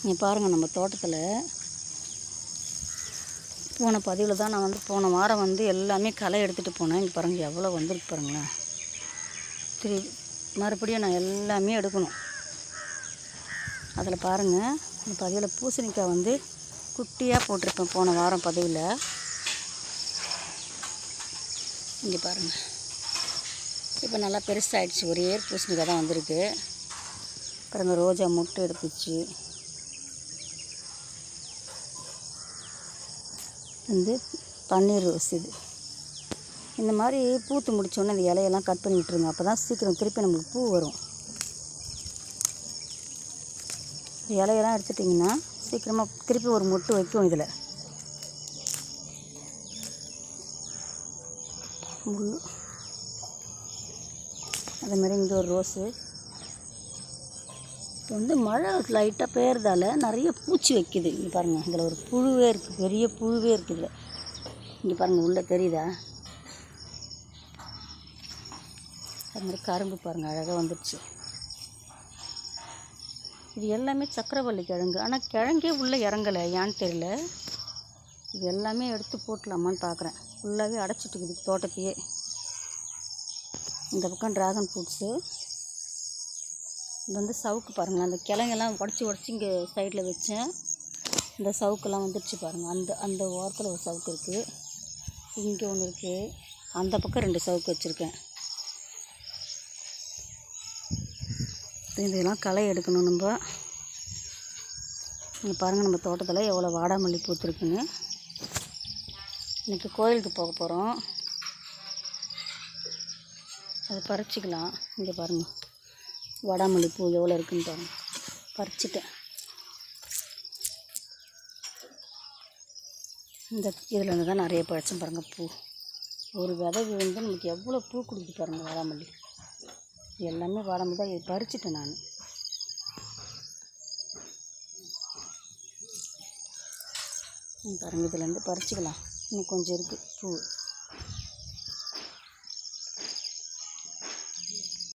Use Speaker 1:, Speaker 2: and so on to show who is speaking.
Speaker 1: நீங்கள் பாருங்கள், நம்ம தோட்டத்தில் போன பதிவில் தான் நான் போன வாரம் எல்லாமே களை எடுத்துகிட்டு போனேன். இங்கே பாருங்கள் எவ்வளோ வந்துருக்கு பாருங்களேன். மறுபடியும் நான் எல்லாமே எடுக்கணும். அதில் பாருங்கள், இந்த பதிவில் பூசணிக்காய் குட்டியாக போட்டிருப்பேன் போன வாரம் பதிவில். இங்கே பாருங்கள், இப்போ நல்லா பெருசாகிடுச்சு. ஒரே பூசணிக்காய் தான் வந்திருக்கு பாருங்கள். ரோஜா முட்டை எடுத்துச்சு. பன்னீர் ரோஸ். இது இந்த மாதிரி பூத்து முடித்தோடனே இந்த இலையெல்லாம் கட் பண்ணி விட்டுருங்க. அப்போ தான் சீக்கிரம் திருப்பி நம்மளுக்கு பூ வரும். இந்த இலையெல்லாம் எடுத்துட்டிங்கன்னா சீக்கிரமாக திருப்பி ஒரு மொட்டு வைக்கும். இதில் முள் அதேமாதிரி இங்கே ஒரு ரோஸு. இப்போ மழை லைட்டாக பெய்யறதால நிறைய பூச்சி வைக்குது. இங்கே பாருங்கள், இதில் ஒரு புழுவே இருக்குது, பெரிய புழுவே இருக்குது இதில். இங்கே பாருங்கள், உள்ளே தெரியுதா? அதுமாதிரி கரும்பு பாருங்கள், அழகாக வந்துடுச்சு. இது எல்லாமே சக்கரவள்ளி கிழங்கு. ஆனால் கிழங்கே உள்ளே இறங்கலை, ஏன்னு தெரியல. இது எல்லாமே எடுத்து போட்டலாமான்னு பார்க்குறேன். ஃபுல்லாகவே அடைச்சிட்டு இருக்குது தோட்டத்தையே. இந்த பக்கம் ட்ராகன் ஃப்ரூட்ஸு. இது சவுக்கு பாருங்கள். அந்த கிழங்கெல்லாம் உடச்சி இங்கே சைடில் வச்சேன். இந்த சவுக்கெல்லாம் வந்துடுச்சு பாருங்கள். அந்த ஓரத்தில் ஒரு சவுக்கு இருக்குது, இங்கே ஒன்று இருக்குது, அந்த பக்கம் 2 சவுக்கு வச்சுருக்கேன். இதெல்லாம் களை எடுக்கணும் நம்ம. இங்கே பாருங்கள், நம்ம தோட்டத்தில் எவ்வளோ வாடாமல்லி பூத்துருக்குன்னு. இன்றைக்கி கோயிலுக்கு போக போகிறோம், அதை பறிச்சிக்கலாம். இங்கே பாருங்கள், வாடாமல்லி பூ எவ்வளோ இருக்குன்னு பாருங்கள். பறிச்சிட்டேன். இதில் இருந்து தான் நிறைய பறிச்சேன் பாருங்கள் பூ. ஒரு விதை நமக்கு எவ்வளோ பூ கொடுக்குது பாருங்கள் வாடாமல்லி. இது எல்லாமே வாடாமல்லி தான். இது பறிச்சிட்டேன் நான். பாருங்கள், இதுலேருந்து பறிச்சிக்கலாம். இன்னும் கொஞ்சம் இருக்குது பூ.